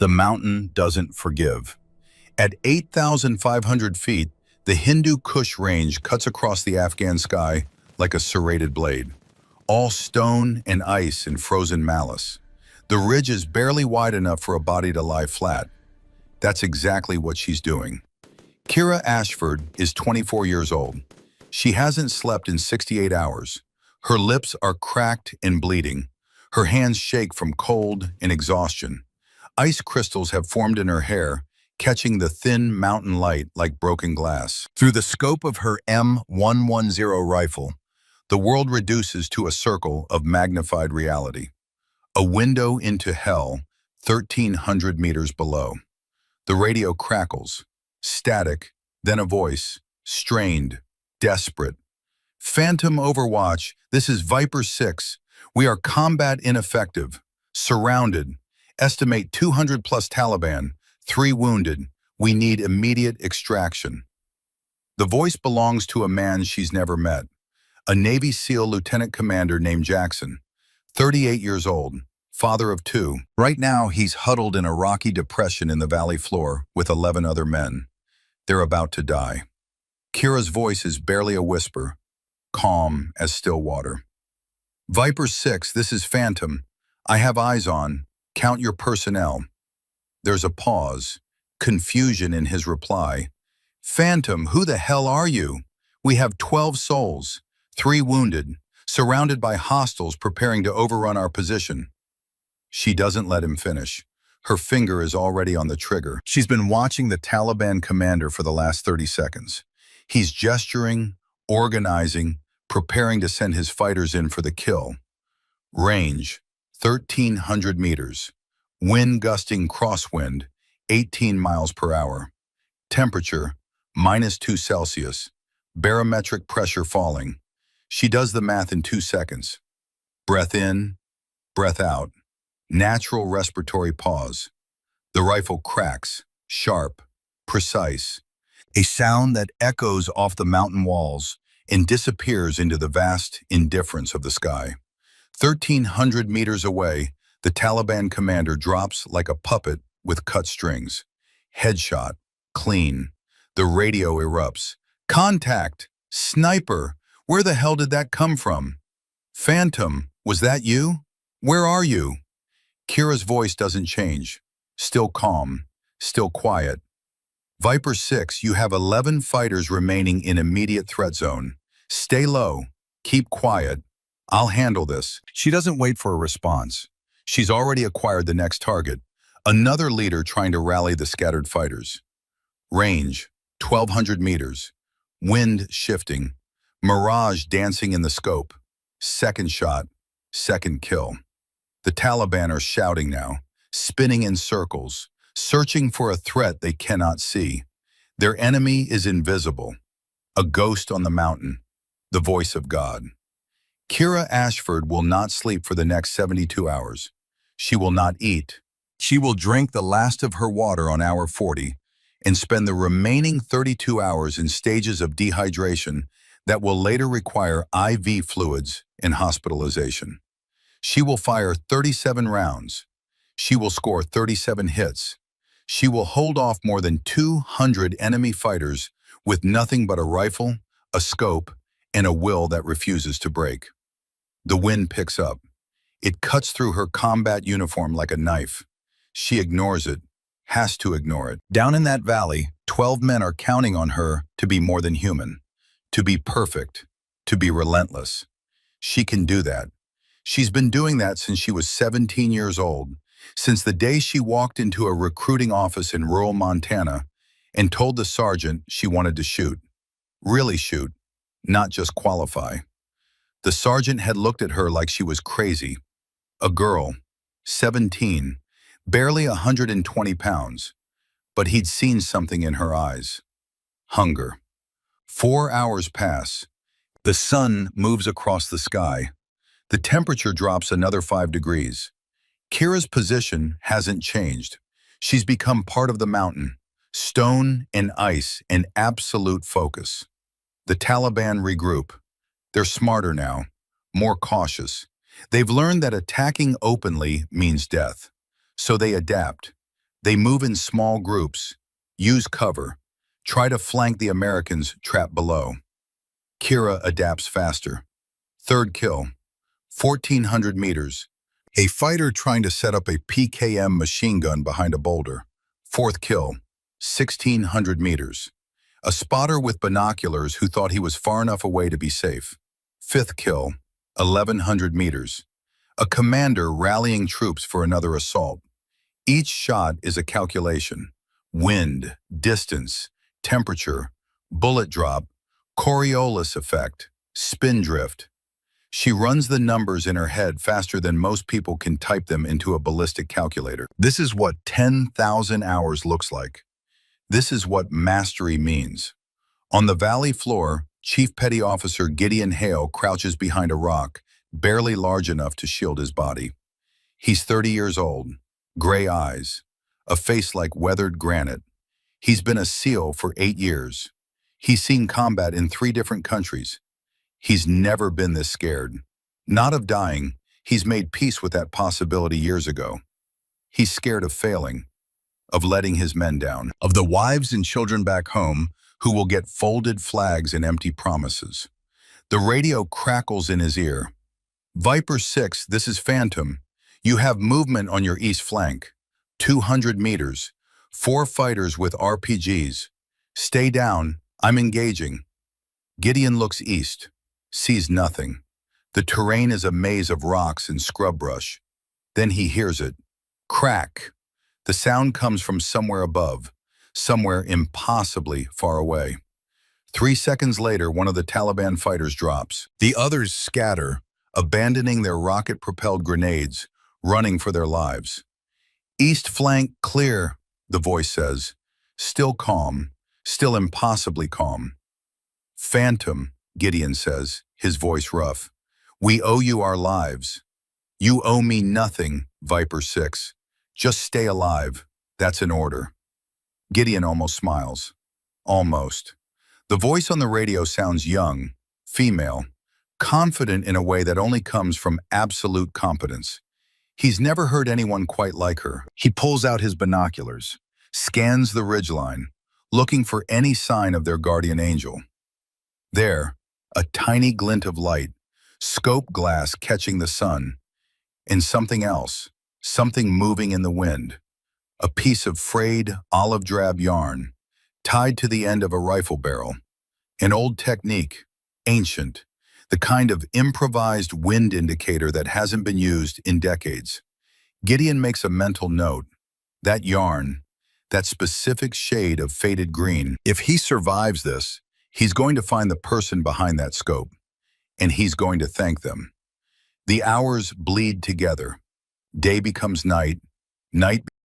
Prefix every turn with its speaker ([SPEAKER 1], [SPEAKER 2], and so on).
[SPEAKER 1] The mountain doesn't forgive. At 8,500 feet, the Hindu Kush range cuts across the Afghan sky like a serrated blade, all stone and ice and frozen malice. The ridge is barely wide enough for a body to lie flat. That's exactly what she's doing. Kira Ashford is 24 years old. She hasn't slept in 68 hours. Her lips are cracked and bleeding. Her hands shake from cold and exhaustion. Ice crystals have formed in her hair, catching the thin mountain light like broken glass. Through the scope of her M110 rifle, the world reduces to a circle of magnified reality. A window into hell, 1,300 meters below. The radio crackles, static, then a voice, strained, desperate. Phantom Overwatch, this is Viper 6. We are combat ineffective, surrounded. Estimate 200 plus Taliban, 3 wounded. We need immediate extraction. The voice belongs to a man she's never met, a Navy SEAL lieutenant commander named Jackson, 38 years old, father of 2. Right now, he's huddled in a rocky depression in the valley floor with 11 other men. They're about to die. Kira's voice is barely a whisper, calm as still water. Viper 6, this is Phantom. I have eyes on. Count your personnel. There's a pause, confusion in his reply. Phantom, who the hell are you? We have 12 souls, 3 wounded, surrounded by hostiles preparing to overrun our position. She doesn't let him finish. Her finger is already on the trigger. She's been watching the Taliban commander for the last 30 seconds. He's gesturing, organizing, preparing to send his fighters in for the kill. Range, 1,300 meters. Wind gusting crosswind, 18 miles per hour. Temperature, -2 Celsius. Barometric pressure falling. She does the math in 2 seconds. Breath in, breath out. Natural respiratory pause. The rifle cracks, sharp, precise. A sound that echoes off the mountain walls and disappears into the vast indifference of the sky. 1,300 meters away, the Taliban commander drops like a puppet with cut strings. Headshot, clean. The radio erupts. Contact! Sniper! Where the hell did that come from? Phantom, was that you? Where are you? Kira's voice doesn't change. Still calm, still quiet. Viper 6, you have 11 fighters remaining in immediate threat zone. Stay low. Keep quiet. I'll handle this. She doesn't wait for a response. She's already acquired the next target, another leader trying to rally the scattered fighters. Range, 1,200 meters. Wind shifting. Mirage dancing in the scope. Second shot, second kill. The Taliban are shouting now, spinning in circles, searching for a threat they cannot see. Their enemy is invisible, a ghost on the mountain, the voice of God. Kira Ashford will not sleep for the next 72 hours. She will not eat. She will drink the last of her water on hour 40 and spend the remaining 32 hours in stages of dehydration that will later require IV fluids and hospitalization. She will fire 37 rounds. She will score 37 hits. She will hold off more than 200 enemy fighters with nothing but a rifle, a scope, and a will that refuses to break. The wind picks up. It cuts through her combat uniform like a knife. She ignores it, has to ignore it. Down in that valley, 12 men are counting on her to be more than human, to be perfect, to be relentless. She can do that. She's been doing that since she was 17 years old, since the day she walked into a recruiting office in rural Montana and told the sergeant she wanted to shoot. Really shoot, not just qualify. The sergeant had looked at her like she was crazy. A girl, 17, barely 120 pounds, but he'd seen something in her eyes. Hunger. 4 hours pass. The sun moves across the sky. The temperature drops another 5 degrees. Kira's position hasn't changed. She's become part of the mountain, stone and ice and absolute focus. The Taliban regroup. They're smarter now, more cautious. They've learned that attacking openly means death. So they adapt. They move in small groups, use cover, try to flank the Americans trapped below. Kira adapts faster. Third kill, 1,400 meters. A fighter trying to set up a PKM machine gun behind a boulder. Fourth kill, 1,600 meters. A spotter with binoculars who thought he was far enough away to be safe. Fifth kill, 1,100 meters. A commander rallying troops for another assault. Each shot is a calculation. Wind, distance, temperature, bullet drop, Coriolis effect, spin drift. She runs the numbers in her head faster than most people can type them into a ballistic calculator. This is what 10,000 hours looks like. This is what mastery means. On the valley floor, Chief Petty Officer Gideon Hale crouches behind a rock, barely large enough to shield his body. He's 30 years old, gray eyes, a face like weathered granite. He's been a SEAL for 8 years. He's seen combat in 3 different countries. He's never been this scared. Not of dying, he's made peace with that possibility years ago. He's scared of failing, of letting his men down, of the wives and children back home who will get folded flags and empty promises. The radio crackles in his ear. Viper 6, this is Phantom. You have movement on your east flank. 200 meters. 4 fighters with RPGs. Stay down, I'm engaging. Gideon looks east, sees nothing. The terrain is a maze of rocks and scrub brush. Then he hears it. Crack. The sound comes from somewhere above, somewhere impossibly far away. 3 seconds later, one of the Taliban fighters drops. The others scatter, abandoning their rocket-propelled grenades, running for their lives. East flank clear, the voice says. Still calm, still impossibly calm. Phantom, Gideon says, his voice rough. We owe you our lives. You owe me nothing, Viper 6. Just stay alive. That's an order. Gideon almost smiles. Almost. The voice on the radio sounds young, female, confident in a way that only comes from absolute competence. He's never heard anyone quite like her. He pulls out his binoculars, scans the ridgeline, looking for any sign of their guardian angel. There, a tiny glint of light, scope glass catching the sun, and something else, something moving in the wind. A piece of frayed, olive-drab yarn, tied to the end of a rifle barrel. An old technique, ancient, the kind of improvised wind indicator that hasn't been used in decades. Gideon makes a mental note. That yarn, that specific shade of faded green, if he survives this, he's going to find the person behind that scope, and he's going to thank them. The hours bleed together. Day becomes night, night